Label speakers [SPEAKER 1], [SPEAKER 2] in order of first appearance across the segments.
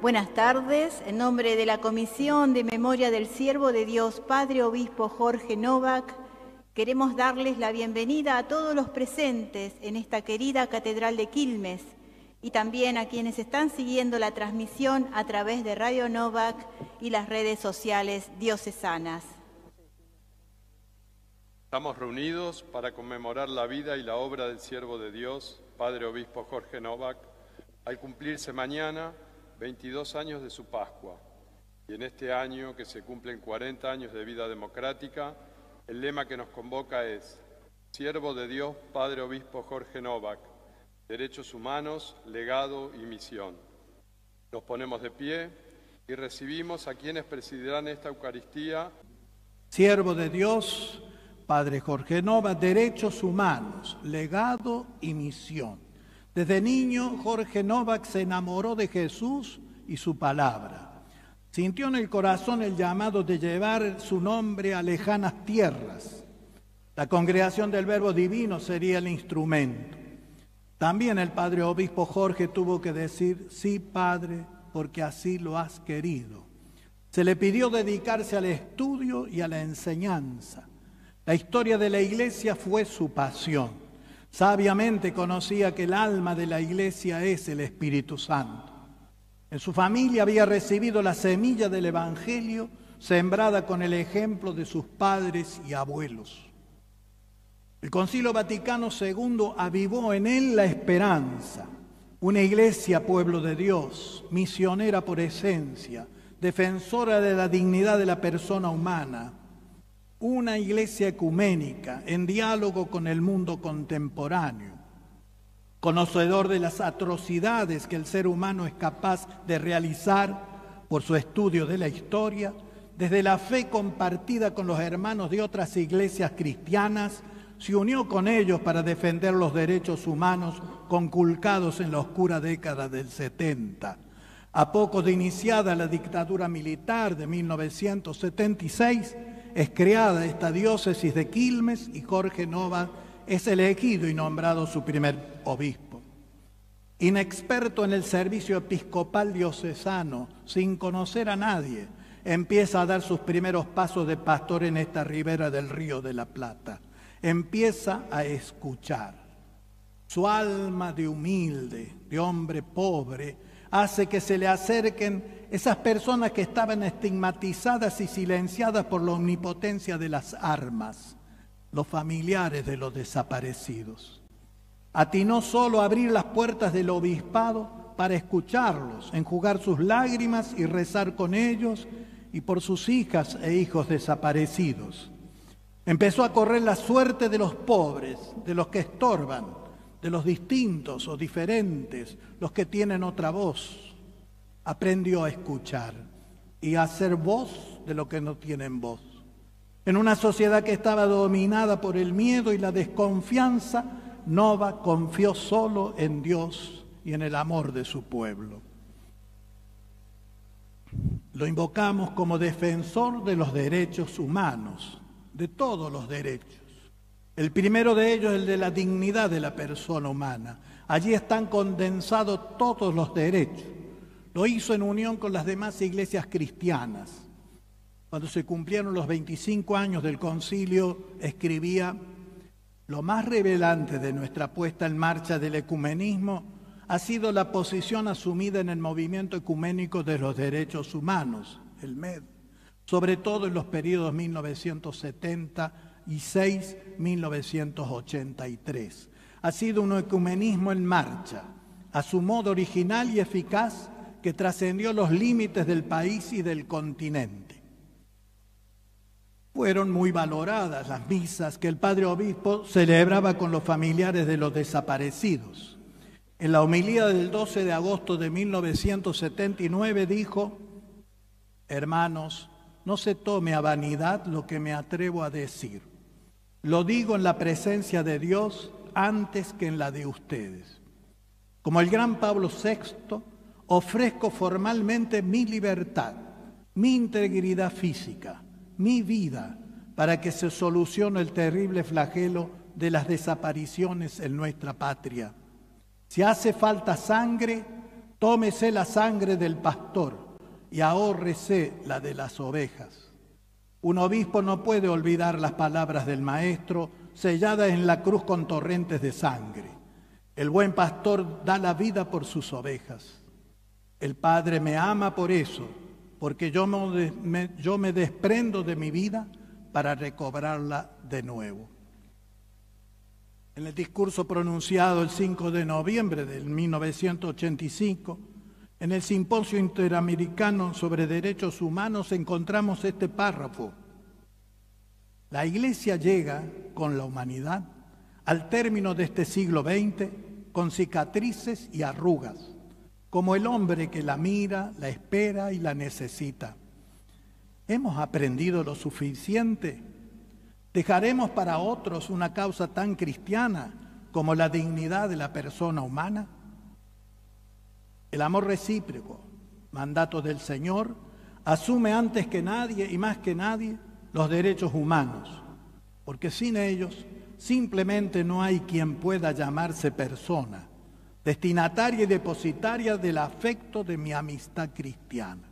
[SPEAKER 1] Buenas tardes. En nombre de la Comisión de Memoria del Siervo de Dios, Padre Obispo Jorge Novak, queremos darles la bienvenida a todos los presentes en esta querida Catedral de Quilmes y también a quienes están siguiendo la transmisión a través de Radio Novak y las redes sociales diocesanas.
[SPEAKER 2] Estamos reunidos para conmemorar la vida y la obra del Siervo de Dios, Padre Obispo Jorge Novak, al cumplirse mañana 22 años de su Pascua. Y en este año que se cumplen 40 años de vida democrática, el lema que nos convoca es Siervo de Dios, Padre Obispo Jorge Novak, Derechos Humanos, Legado y Misión. Nos ponemos de pie y recibimos a quienes presidirán esta Eucaristía.
[SPEAKER 3] Siervo de Dios, Padre Jorge Novak, Derechos Humanos, Legado y Misión. Desde niño, Jorge Novak se enamoró de Jesús y su palabra. Sintió en el corazón el llamado de llevar su nombre a lejanas tierras. La congregación del Verbo Divino sería el instrumento. También el Padre Obispo Jorge tuvo que decir, sí, Padre, porque así lo has querido. Se le pidió dedicarse al estudio y a la enseñanza. La historia de la Iglesia fue su pasión. Sabiamente conocía que el alma de la Iglesia es el Espíritu Santo. En su familia había recibido la semilla del Evangelio sembrada con el ejemplo de sus padres y abuelos. El Concilio Vaticano II avivó en él la esperanza. Una Iglesia, pueblo de Dios, misionera por esencia, defensora de la dignidad de la persona humana. Una Iglesia ecuménica, en diálogo con el mundo contemporáneo, conocedor de las atrocidades que el ser humano es capaz de realizar por su estudio de la historia, desde la fe compartida con los hermanos de otras iglesias cristianas, se unió con ellos para defender los derechos humanos conculcados en la oscura década del 70. A poco de iniciada la dictadura militar de 1976, es creada esta diócesis de Quilmes y Jorge Novak es elegido y nombrado su primer obispo. Inexperto en el servicio episcopal diocesano, sin conocer a nadie, empieza a dar sus primeros pasos de pastor en esta ribera del Río de la Plata. Empieza a escuchar. Su alma de humilde, de hombre pobre, hace que se le acerquen esas personas que estaban estigmatizadas y silenciadas por la omnipotencia de las armas, los familiares de los desaparecidos. Atinó solo a abrir las puertas del obispado para escucharlos, enjugar sus lágrimas y rezar con ellos y por sus hijas e hijos desaparecidos. Empezó a correr la suerte de los pobres, de los que estorban, de los distintos o diferentes, los que tienen otra voz. Aprendió a escuchar y a hacer voz de los que no tienen voz. En una sociedad que estaba dominada por el miedo y la desconfianza, Novak confió solo en Dios y en el amor de su pueblo. Lo invocamos como defensor de los derechos humanos, de todos los derechos. El primero de ellos es el de la dignidad de la persona humana. Allí están condensados todos los derechos. Lo hizo en unión con las demás iglesias cristianas. Cuando se cumplieron los 25 años del concilio, escribía: lo más revelante de nuestra puesta en marcha del ecumenismo ha sido la posición asumida en el movimiento ecuménico de los derechos humanos, el MED, sobre todo en los periodos 1976-1983. Ha sido un ecumenismo en marcha, a su modo original y eficaz, que trascendió los límites del país y del continente. Fueron muy valoradas las misas que el Padre Obispo celebraba con los familiares de los desaparecidos. En la homilía del 12 de agosto de 1979 dijo: hermanos, no se tome a vanidad lo que me atrevo a decir. Lo digo en la presencia de Dios antes que en la de ustedes. Como el gran Pablo VI, ofrezco formalmente mi libertad, mi integridad física, mi vida, para que se solucione el terrible flagelo de las desapariciones en nuestra patria. Si hace falta sangre, Tómese la sangre del pastor y ahórrese la de las ovejas. Un obispo no puede olvidar las palabras del Maestro selladas en la cruz con torrentes de sangre. El buen pastor da la vida por sus ovejas. El Padre me ama por eso, porque yo me desprendo de mi vida para recobrarla de nuevo. En el discurso pronunciado el 5 de noviembre de 1985, en el Simposio Interamericano sobre Derechos Humanos encontramos este párrafo. La Iglesia llega con la humanidad al término de este siglo XX con cicatrices y arrugas, como el hombre que la mira, la espera y la necesita. ¿Hemos aprendido lo suficiente? ¿Dejaremos para otros una causa tan cristiana como la dignidad de la persona humana? El amor recíproco, mandato del Señor, asume antes que nadie y más que nadie los derechos humanos, porque sin ellos simplemente no hay quien pueda llamarse persona, destinataria y depositaria del afecto de mi amistad cristiana.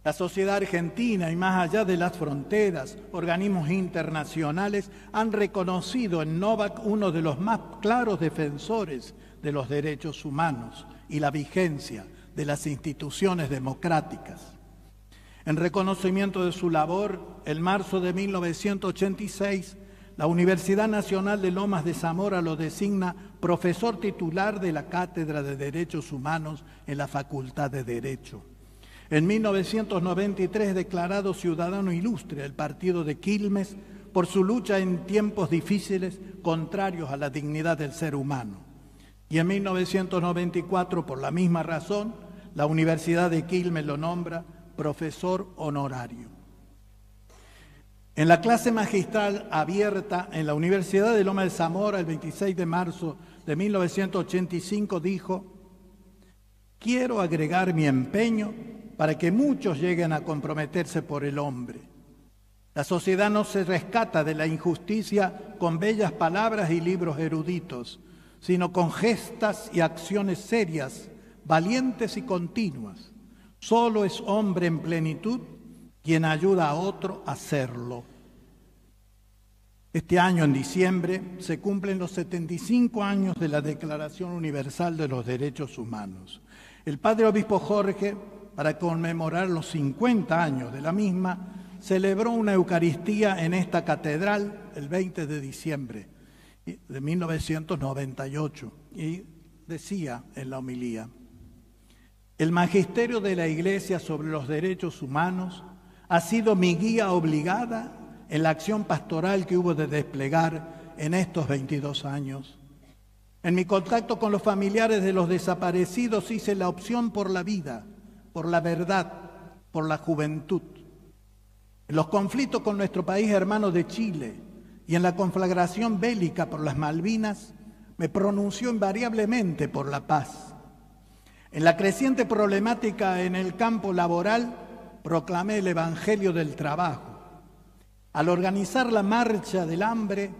[SPEAKER 3] La sociedad argentina y más allá de las fronteras, organismos internacionales han reconocido en Novak uno de los más claros defensores de los derechos humanos y la vigencia de las instituciones democráticas. En reconocimiento de su labor, en marzo de 1986, la Universidad Nacional de Lomas de Zamora lo designa profesor titular de la Cátedra de Derechos Humanos en la Facultad de Derecho. En 1993 declarado ciudadano ilustre del partido de Quilmes por su lucha en tiempos difíciles contrarios a la dignidad del ser humano. Y en 1994, por la misma razón, la Universidad de Quilmes lo nombra profesor honorario. En la clase magistral abierta en la Universidad de Lomas de Zamora el 26 de marzo de 1985 dijo: quiero agregar mi empeño para que muchos lleguen a comprometerse por el hombre. La sociedad no se rescata de la injusticia con bellas palabras y libros eruditos, sino con gestas y acciones serias, valientes y continuas. Solo es hombre en plenitud quien ayuda a otro a hacerlo. Este año, en diciembre, se cumplen los 75 años de la Declaración Universal de los Derechos Humanos. El Padre Obispo Jorge, para conmemorar los 50 años de la misma, celebró una Eucaristía en esta catedral el 20 de diciembre de 1998 y decía en la homilía: el magisterio de la Iglesia sobre los derechos humanos ha sido mi guía obligada en la acción pastoral que hubo de desplegar en estos 22 años. En mi contacto con los familiares de los desaparecidos hice la opción por la vida, por la verdad, por la juventud. En los conflictos con nuestro país hermano de Chile y en la conflagración bélica por las Malvinas, me pronunció invariablemente por la paz. En la creciente problemática en el campo laboral, proclamé el Evangelio del trabajo. Al organizar la Marcha del Hambre,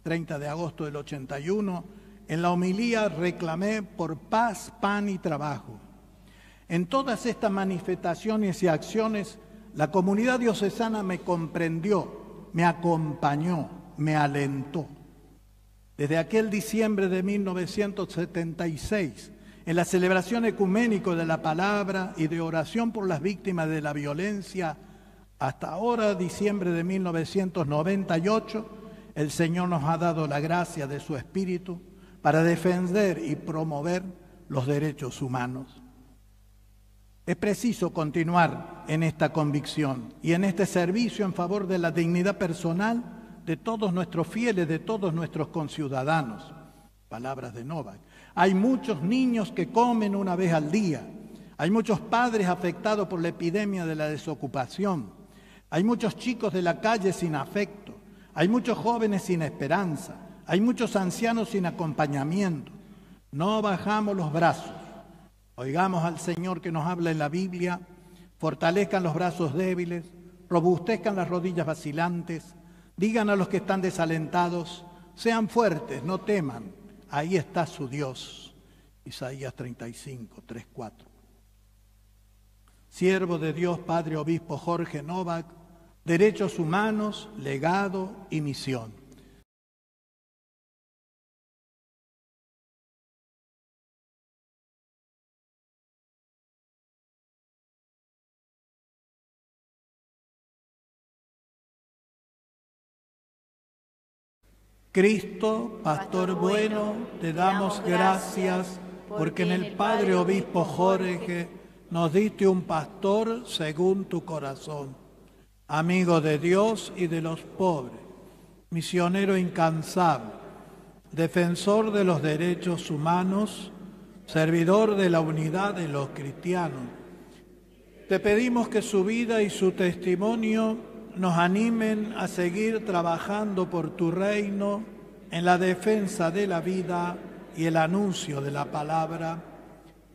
[SPEAKER 3] 30 de agosto del 81, en la homilía reclamé por paz, pan y trabajo. En todas estas manifestaciones y acciones, la comunidad diocesana me comprendió, me acompañó, me alentó. Desde aquel diciembre de 1976, en la celebración ecuménica de la palabra y de oración por las víctimas de la violencia, hasta ahora, diciembre de 1998, el Señor nos ha dado la gracia de su Espíritu para defender y promover los derechos humanos. Es preciso continuar en esta convicción y en este servicio en favor de la dignidad personal de todos nuestros fieles, de todos nuestros conciudadanos. Palabras de Novak. Hay muchos niños que comen una vez al día. Hay muchos padres afectados por la epidemia de la desocupación. Hay muchos chicos de la calle sin afecto. Hay muchos jóvenes sin esperanza. Hay muchos ancianos sin acompañamiento. No bajamos los brazos. Oigamos al Señor que nos habla en la Biblia. Fortalezcan los brazos débiles, robustezcan las rodillas vacilantes. Digan a los que están desalentados: sean fuertes, no teman. Ahí está su Dios. Isaías 35, 3, 4. Siervo de Dios, Padre Obispo Jorge Novak, Derechos Humanos, Legado y Misión. Cristo, Pastor bueno, te damos gracias porque en el Padre Obispo Jorge nos diste un pastor según tu corazón, amigo de Dios y de los pobres, misionero incansable, defensor de los derechos humanos, servidor de la unidad de los cristianos. Te pedimos que su vida y su testimonio nos animen a seguir trabajando por tu reino en la defensa de la vida y el anuncio de la palabra,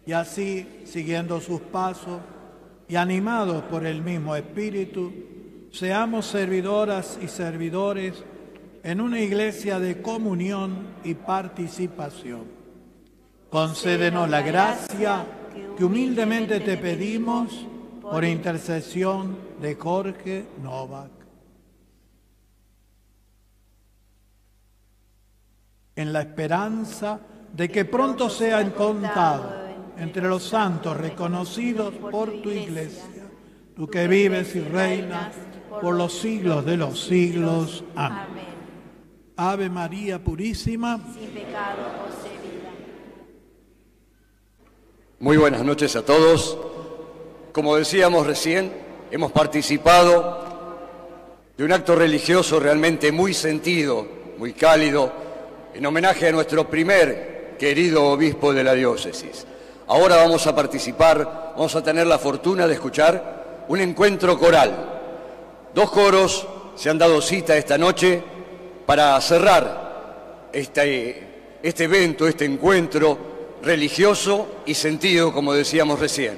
[SPEAKER 3] y así, siguiendo sus pasos y animados por el mismo Espíritu, seamos servidoras y servidores en una iglesia de comunión y participación. Concédenos la gracia que humildemente te pedimos por intercesión de Jorge Novak. En la esperanza de que pronto sean contados entre los santos reconocidos por tu iglesia, tú que vives y reinas por los siglos de los siglos. Amén. Ave María Purísima,
[SPEAKER 1] sin pecado concebida.
[SPEAKER 4] Muy buenas noches a todos. Como decíamos recién, hemos participado de un acto religioso realmente muy sentido, muy cálido, en homenaje a nuestro primer querido obispo de la diócesis. Ahora vamos a participar, vamos a tener la fortuna de escuchar un encuentro coral. Dos coros se han dado cita esta noche para cerrar este evento, este encuentro religioso y sentido, como decíamos recién.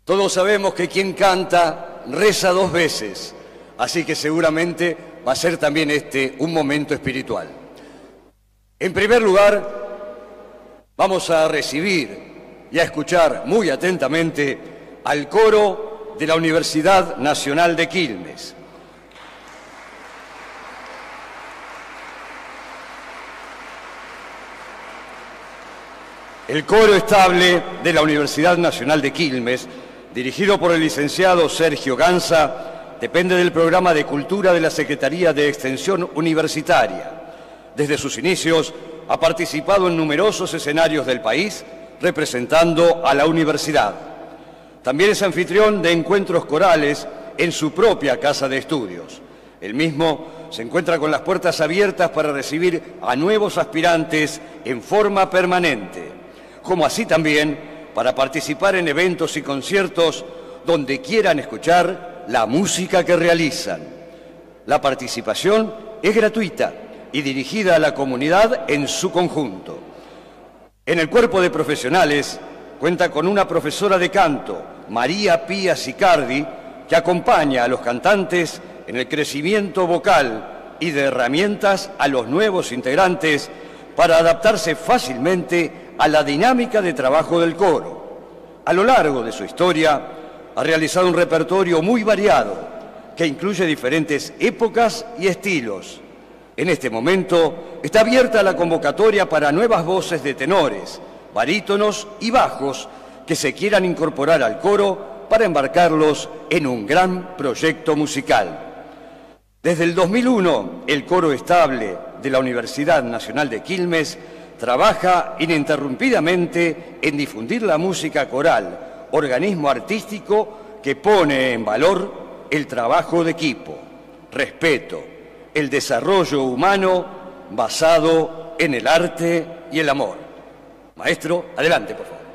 [SPEAKER 4] Todos sabemos que quien canta reza dos veces, así que seguramente va a ser también un momento espiritual. En primer lugar, vamos a recibir y a escuchar muy atentamente al coro de la Universidad Nacional de Quilmes. El coro estable de la Universidad Nacional de Quilmes, dirigido por el licenciado Sergio Ganza, depende del programa de Cultura de la Secretaría de Extensión Universitaria. Desde sus inicios ha participado en numerosos escenarios del país, representando a la universidad. También es anfitrión de encuentros corales en su propia casa de estudios. El mismo se encuentra con las puertas abiertas para recibir a nuevos aspirantes en forma permanente, como así también para participar en eventos y conciertos donde quieran escuchar la música que realizan. La participación es gratuita y dirigida a la comunidad en su conjunto. En el cuerpo de profesionales cuenta con una profesora de canto, María Pía Sicardi, que acompaña a los cantantes en el crecimiento vocal y de herramientas a los nuevos integrantes para adaptarse fácilmente a la dinámica de trabajo del coro. A lo largo de su historia ha realizado un repertorio muy variado que incluye diferentes épocas y estilos. En este momento está abierta la convocatoria para nuevas voces de tenores, barítonos y bajos que se quieran incorporar al coro para embarcarlos en un gran proyecto musical. Desde el 2001, el coro estable de la Universidad Nacional de Quilmes trabaja ininterrumpidamente en difundir la música coral, organismo artístico que pone en valor el trabajo de equipo, respeto, el desarrollo humano basado en el arte y el amor. Maestro, adelante, por favor.